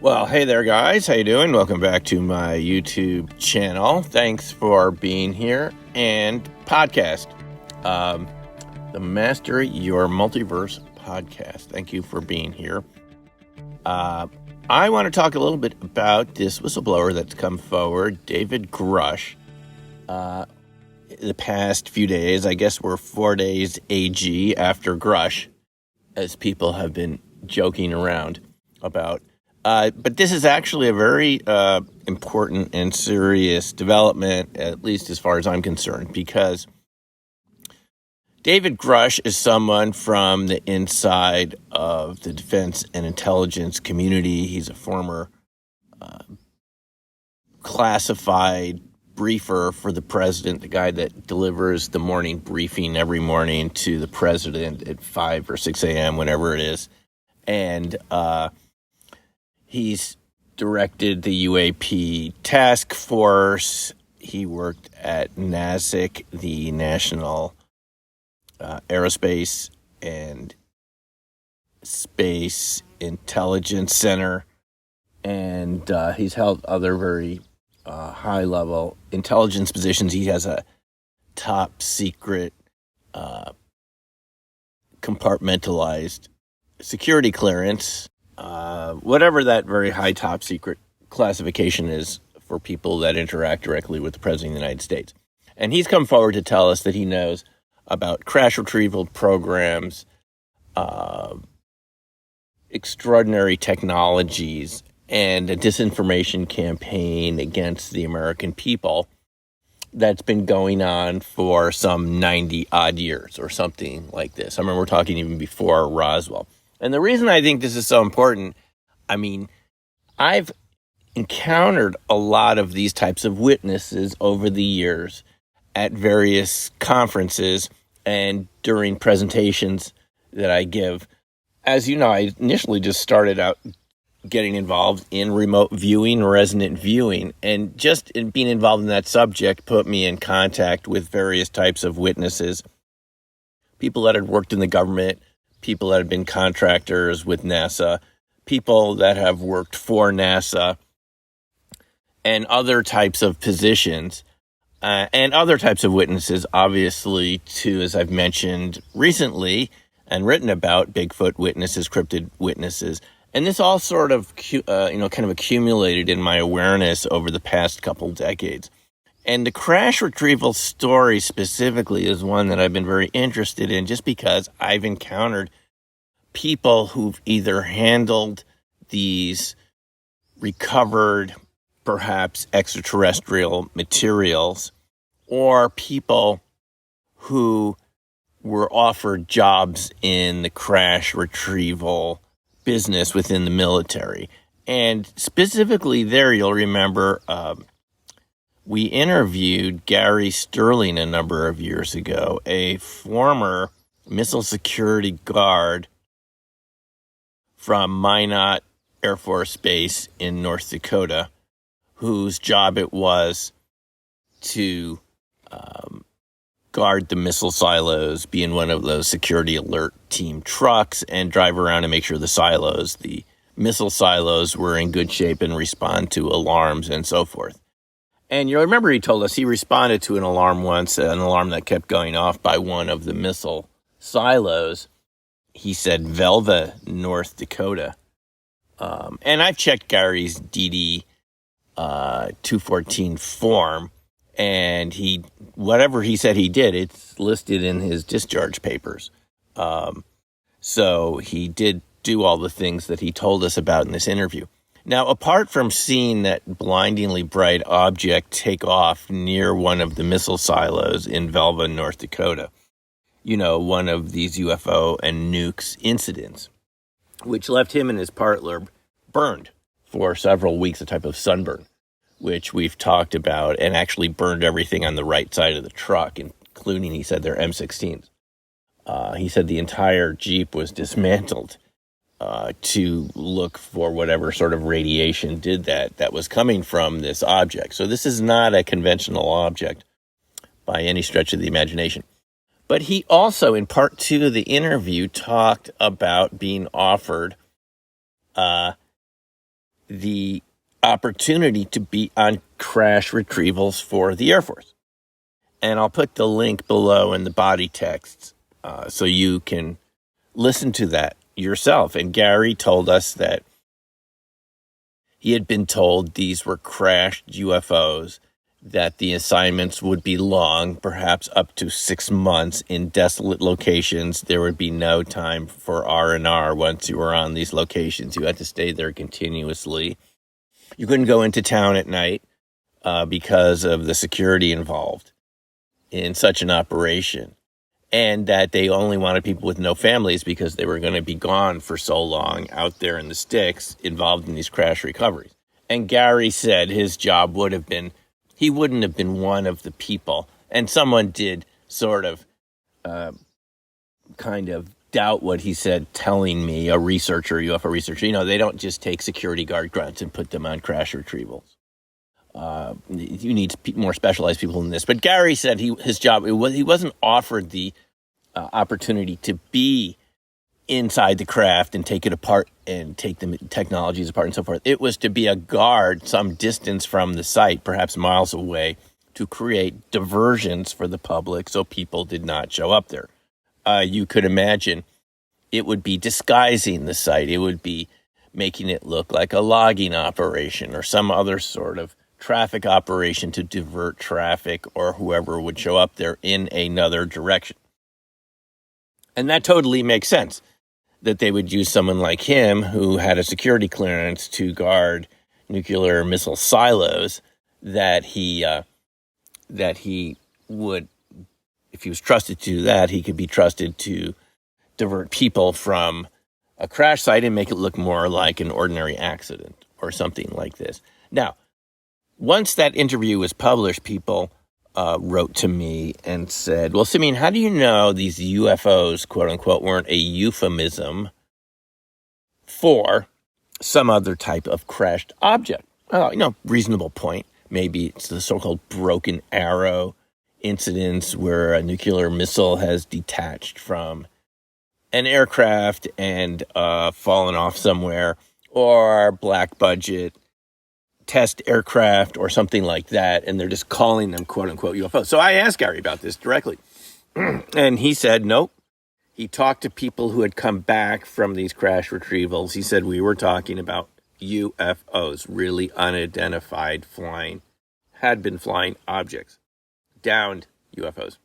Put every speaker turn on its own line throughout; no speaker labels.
Well, hey there, guys. How you doing? Welcome back to my YouTube channel. Thanks for being here and podcast. The Master Your Multiverse podcast. Thank you for being here. I want to talk a little bit about this whistleblower that's come forward, David Grush. The past few days, I guess we're 4 days AG after Grush, as people have been joking around about. But this is actually a very important and serious development, at least as far as I'm concerned, because David Grush is someone from the inside of the defense and intelligence community. He's a former classified briefer for the president, the guy that delivers the morning briefing every morning to the president at 5 or 6 a.m., whenever it is. And he's directed the UAP task force. He worked at NASIC, the National Aerospace and Space Intelligence Center. And he's held other very high-level intelligence positions. He has a top-secret compartmentalized security clearance. Whatever that very high top secret classification is for people that interact directly with the President of the United States. And he's come forward to tell us that he knows about crash retrieval programs, extraordinary technologies, and a disinformation campaign against the American people that's been going on for some 90-odd years or something like this. I remember we're talking even before Roswell. And the reason I think this is so important, I mean, I've encountered a lot of these types of witnesses over the years at various conferences and during presentations that I give. As you know, I initially just started out getting involved in remote viewing, resonant viewing, and just in being involved in that subject put me in contact with various types of witnesses, people that had worked in the government, people that have been contractors with NASA, people that have worked for NASA, and other types of positions, and other types of witnesses, obviously, too, as I've mentioned recently and written about, Bigfoot witnesses, cryptid witnesses. And this all sort of, kind of accumulated in my awareness over the past couple decades. And the crash retrieval story specifically is one that I've been very interested in just because I've encountered people who've either handled these recovered, perhaps extraterrestrial materials, or people who were offered jobs in the crash retrieval business within the military. And specifically there, you'll remember, we interviewed Gary Sterling a number of years ago, a former missile security guard from Minot Air Force Base in North Dakota, whose job it was to guard the missile silos, be in one of those security alert team trucks, and drive around and make sure the missile silos were in good shape and respond to alarms and so forth. And you'll remember he told us he responded to an alarm once, an alarm that kept going off by one of the missile silos. He said Velva, North Dakota. And I've checked Gary's DD 214 form, and whatever he said he did, it's listed in his discharge papers. So he did do all the things that he told us about in this interview. Now, apart from seeing that blindingly bright object take off near one of the missile silos in Velva, North Dakota, one of these UFO and nukes incidents, which left him and his partner burned for several weeks, a type of sunburn, which we've talked about, and actually burned everything on the right side of the truck, including, he said, their M16s. He said the entire Jeep was dismantled to look for whatever sort of radiation did that was coming from this object. So this is not a conventional object by any stretch of the imagination. But he also, in part 2 of the interview, talked about being offered the opportunity to be on crash retrievals for the Air Force. And I'll put the link below in the body text so you can listen to that yourself. And Gary told us that he had been told these were crashed UFOs, that the assignments would be long, perhaps up to 6 months in desolate locations. There would be no time for R&R once you were on these locations. You had to stay there continuously. You couldn't go into town at night because of the security involved in such an operation. And that they only wanted people with no families because they were going to be gone for so long out there in the sticks involved in these crash recoveries. And Gary said his job would have been, he wouldn't have been one of the people. And someone did sort of kind of doubt what he said, telling me, a researcher, UFO researcher, they don't just take security guard grunts and put them on crash retrievals. You need more specialized people than this. But Gary said his job, he wasn't offered the opportunity to be inside the craft and take it apart and take the technologies apart and so forth. It was to be a guard some distance from the site, perhaps miles away, to create diversions for the public so people did not show up there. You could imagine it would be disguising the site. It would be making it look like a logging operation or some other sort of traffic operation to divert traffic or whoever would show up there in another direction. And that totally makes sense, that they would use someone like him who had a security clearance to guard nuclear missile silos, that he would, if he was trusted to do that, he could be trusted to divert people from a crash site and make it look more like an ordinary accident or something like this. Now, once that interview was published, people wrote to me and said, well, Simeon, how do you know these UFOs, quote unquote, weren't a euphemism for some other type of crashed object? Reasonable point. Maybe it's the so-called broken arrow incidents where a nuclear missile has detached from an aircraft and fallen off somewhere, or black budget test aircraft or something like that, and they're just calling them quote-unquote UFOs. So I asked Gary about this directly, and he said nope. He talked to people who had come back from these crash retrievals. He said we were talking about UFOs, really unidentified had been flying objects, downed UFOs.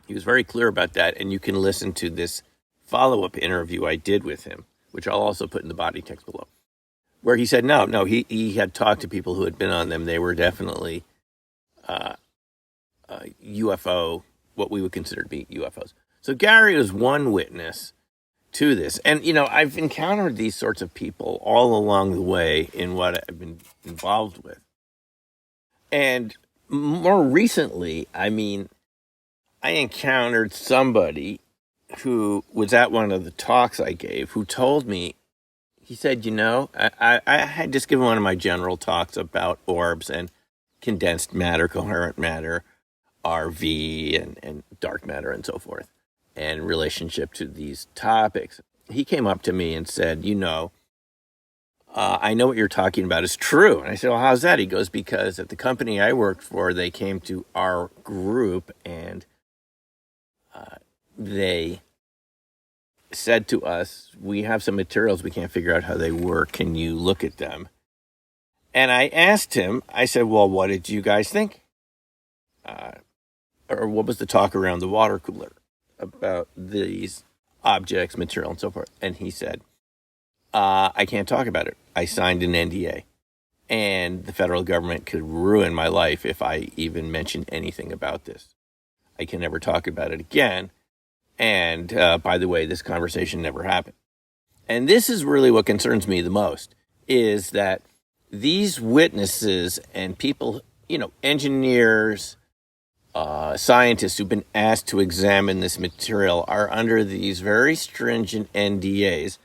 He was very clear about that, and you can listen to this follow-up interview I did with him, which I'll also put in the body text below, where he said no, he had talked to people who had been on them. They were definitely UFO, what we would consider to be UFOs. So Gary was one witness to this. And, I've encountered these sorts of people all along the way in what I've been involved with. And more recently, I encountered somebody who was at one of the talks I gave who told me, he said, I had just given one of my general talks about orbs and condensed matter, coherent matter, RV, and dark matter, and so forth, and relationship to these topics. He came up to me and said, I know what you're talking about is true. And I said, well, how's that? He goes, because at the company I worked for, they came to our group and they said to us, we have some materials, we can't figure out how they work. Can you look at them? And I asked him, I said, well, what did you guys think? Or what was the talk around the water cooler about these objects, material, and so forth? And he said, I can't talk about it. I signed an NDA. And the federal government could ruin my life if I even mention anything about this. I can never talk about it again. And by the way, this conversation never happened. And this is really what concerns me the most, is that these witnesses and people, engineers, scientists who've been asked to examine this material are under these very stringent NDAs,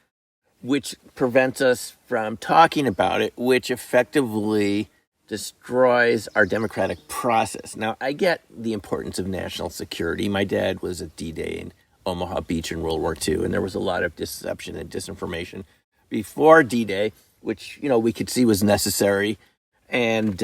which prevents us from talking about it, which effectively destroys our democratic process. Now, I get the importance of national security. My dad was at D-Day in Omaha Beach in World War II, and there was a lot of deception and disinformation before D-Day, which, we could see was necessary. And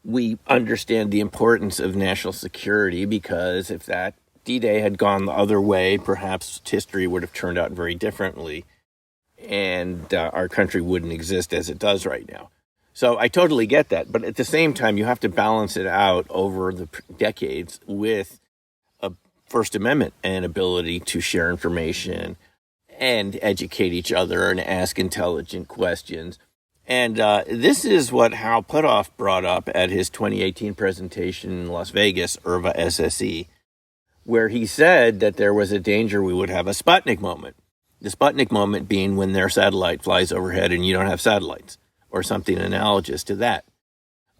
we understand the importance of national security, because if that D-Day had gone the other way, perhaps history would have turned out very differently, and our country wouldn't exist as it does right now. So I totally get that. But at the same time, you have to balance it out over the decades with a First Amendment and ability to share information and educate each other and ask intelligent questions. And this is what Hal Puthoff brought up at his 2018 presentation in Las Vegas, IRVA SSE, where he said that there was a danger we would have a Sputnik moment. The Sputnik moment being when their satellite flies overhead and you don't have satellites, or something analogous to that.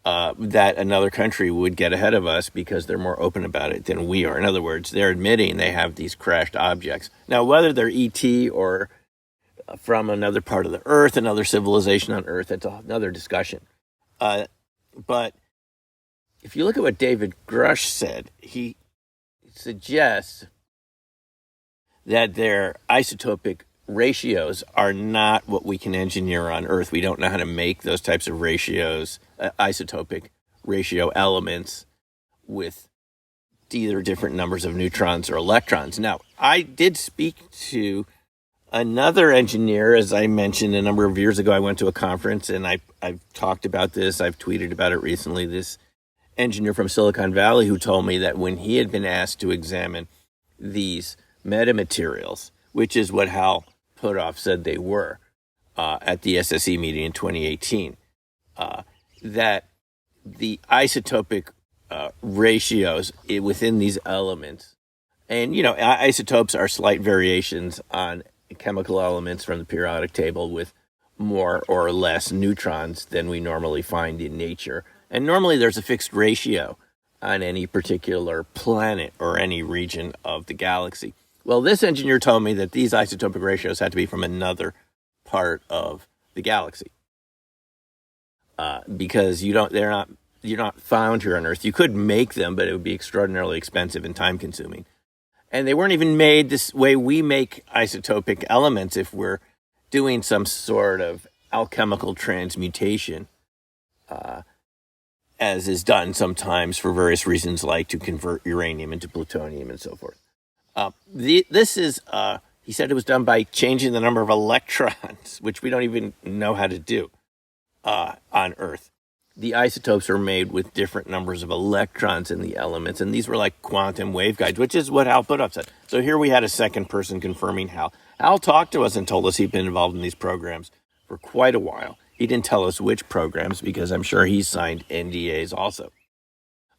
That another country would get ahead of us because they're more open about it than we are. In other words, they're admitting they have these crashed objects. Now, whether they're ET or from another part of the Earth, another civilization on Earth, that's another discussion. But if you look at what David Grush said, he suggests that their isotopic ratios are not what we can engineer on Earth. We don't know how to make those types of ratios, isotopic ratio elements with either different numbers of neutrons or electrons. Now, I did speak to another engineer, as I mentioned a number of years ago. I went to a conference and I've talked about this. I've tweeted about it recently. This engineer from Silicon Valley who told me that when he had been asked to examine these metamaterials, which is what Hal Puthoff said they were at the SSE meeting in 2018, that the isotopic ratios within these elements, and isotopes are slight variations on chemical elements from the periodic table with more or less neutrons than we normally find in nature. And normally there's a fixed ratio on any particular planet or any region of the galaxy. Well, this engineer told me that these isotopic ratios had to be from another part of the galaxy, because you're not found here on Earth. You could make them, but it would be extraordinarily expensive and time consuming. And they weren't even made this way we make isotopic elements if we're doing some sort of alchemical transmutation, as is done sometimes for various reasons, like to convert uranium into plutonium and so forth. This is, he said it was done by changing the number of electrons, which we don't even know how to do on Earth. The isotopes are made with different numbers of electrons in the elements, and these were like quantum waveguides, which is what Hal Puthoff said. So here we had a second person confirming Hal. Hal talked to us and told us he'd been involved in these programs for quite a while. He didn't tell us which programs, because I'm sure he signed NDAs also.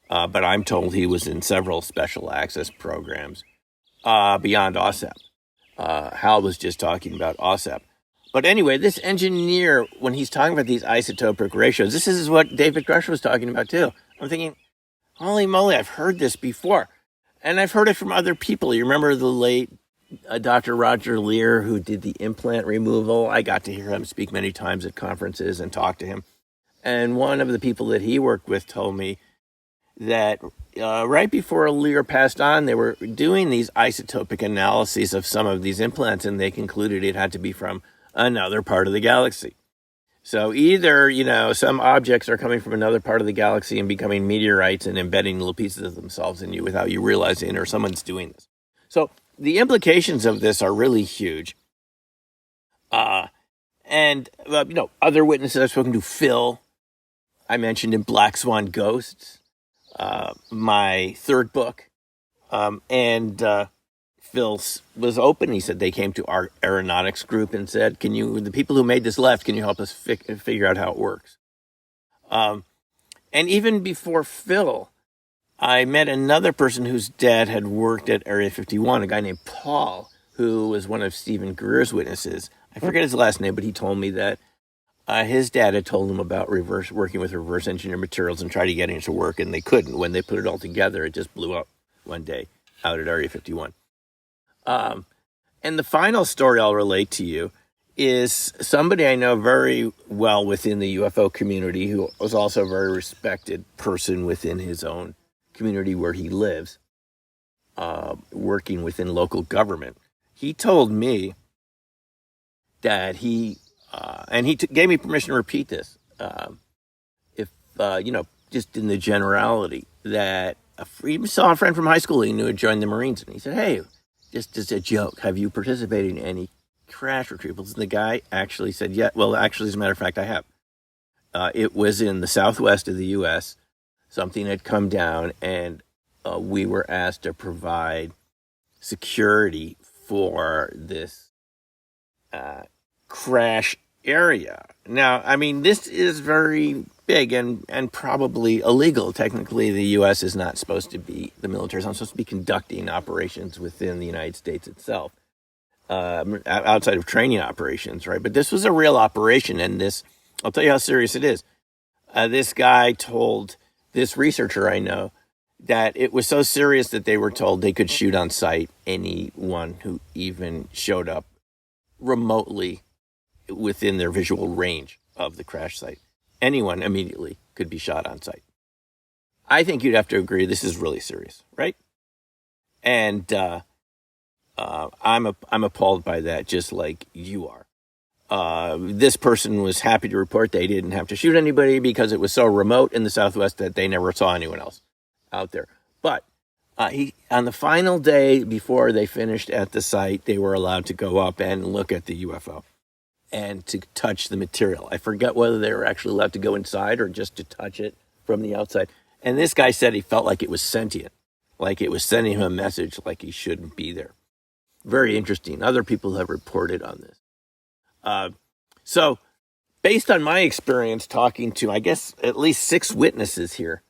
But I'm told he was in several special access programs beyond OSAP. Hal was just talking about OSAP. But anyway, this engineer, when he's talking about these isotopic ratios, this is what David Grush was talking about too. I'm thinking, holy moly, I've heard this before. And I've heard it from other people. You remember the late Dr. Roger Lear, who did the implant removal? I got to hear him speak many times at conferences and talk to him. And one of the people that he worked with told me that right before Lear passed on, they were doing these isotopic analyses of some of these implants, and they concluded it had to be from another part of the galaxy. So either, some objects are coming from another part of the galaxy and becoming meteorites and embedding little pieces of themselves in you without you realizing, or someone's doing this. So the implications of this are really huge. And other witnesses I've spoken to, Phil, I mentioned in Black Swan Ghosts, my third book, and Phil was open. He said they came to our aeronautics group and said, the people who made this left, can you help us figure out how it works? And even before Phil, I met another person whose dad had worked at Area 51, a guy named Paul, who was one of Stephen Greer's witnesses. I forget his last name, but he told me that his dad had told him about working with reverse engineered materials and tried to get it to work, and they couldn't. When they put it all together, it just blew up one day out at Area 51. And the final story I'll relate to you is somebody I know very well within the UFO community, who was also a very respected person within his own community where he lives, working within local government. He told me that he And he gave me permission to repeat this. If, just in the generality, that he saw a friend from high school he knew had joined the Marines, and he said, hey, just as a joke, have you participated in any crash retrievals? And the guy actually said, yeah, well, actually, as a matter of fact, I have. It was in the southwest of the U.S. Something had come down, and we were asked to provide security for this crash area. Now, I mean, this is very big and probably illegal. Technically, the U.S. is not supposed to be, the military is not supposed to be conducting operations within the United States itself, outside of training operations, right? But this was a real operation, and this, I'll tell you how serious it is. This guy told this researcher I know that it was so serious that they were told they could shoot on sight anyone who even showed up remotely within their visual range of the crash site. Anyone immediately could be shot on sight. I think you'd have to agree this is really serious, right? And I'm appalled by that, just like you are. This person was happy to report they didn't have to shoot anybody because it was so remote in the Southwest that they never saw anyone else out there. But on the final day before they finished at the site, they were allowed to go up and look at the UFO and to touch the material. I forget whether they were actually allowed to go inside or just to touch it from the outside. And this guy said he felt like it was sentient, like it was sending him a message like he shouldn't be there. Very interesting. Other people have reported on this. So based on my experience talking to, I guess, at least 6 witnesses here,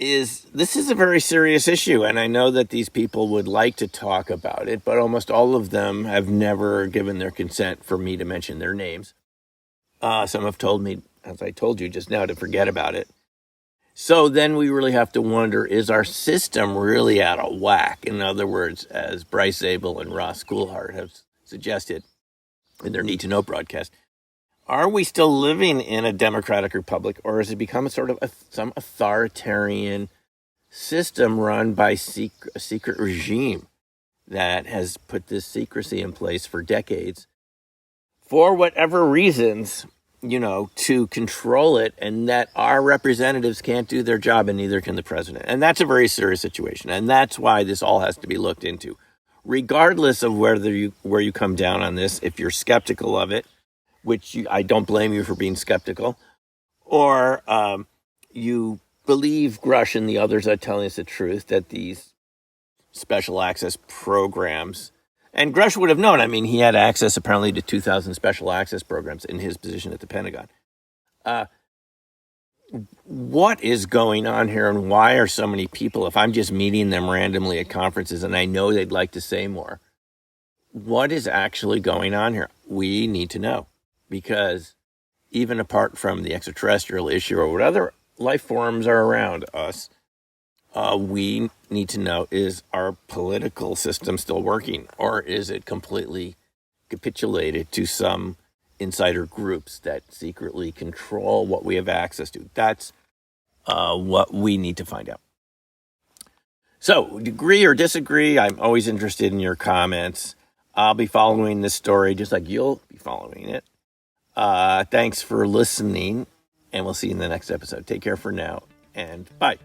this is a very serious issue. And I know that these people would like to talk about it, but almost all of them have never given their consent for me to mention their names. Some have told me, as I told you just now, to forget about it. So then we really have to wonder, is our system really out of whack? In other words, as Bryce Zabel and Ross Coulthart have suggested in their Need to Know broadcast, are we still living in a democratic republic, or has it become a sort of some authoritarian system run by a secret regime that has put this secrecy in place for decades for whatever reasons, to control it, and that our representatives can't do their job and neither can the president. And that's a very serious situation. And that's why this all has to be looked into. Regardless of where you come down on this, if you're skeptical of it, which I don't blame you for being skeptical, or you believe Grush and the others are telling us the truth, that these special access programs, and Grush would have known, I mean, he had access apparently to 2,000 special access programs in his position at the Pentagon. What is going on here, and why are so many people, if I'm just meeting them randomly at conferences and I know they'd like to say more, what is actually going on here? We need to know, because even apart from the extraterrestrial issue or what other life forms are around us, we need to know, is our political system still working, or is it completely capitulated to some insider groups that secretly control what we have access to? That's what we need to find out. So, agree or disagree, I'm always interested in your comments. I'll be following this story just like you'll be following it. Thanks for listening, and we'll see you in the next episode. Take care for now, and bye.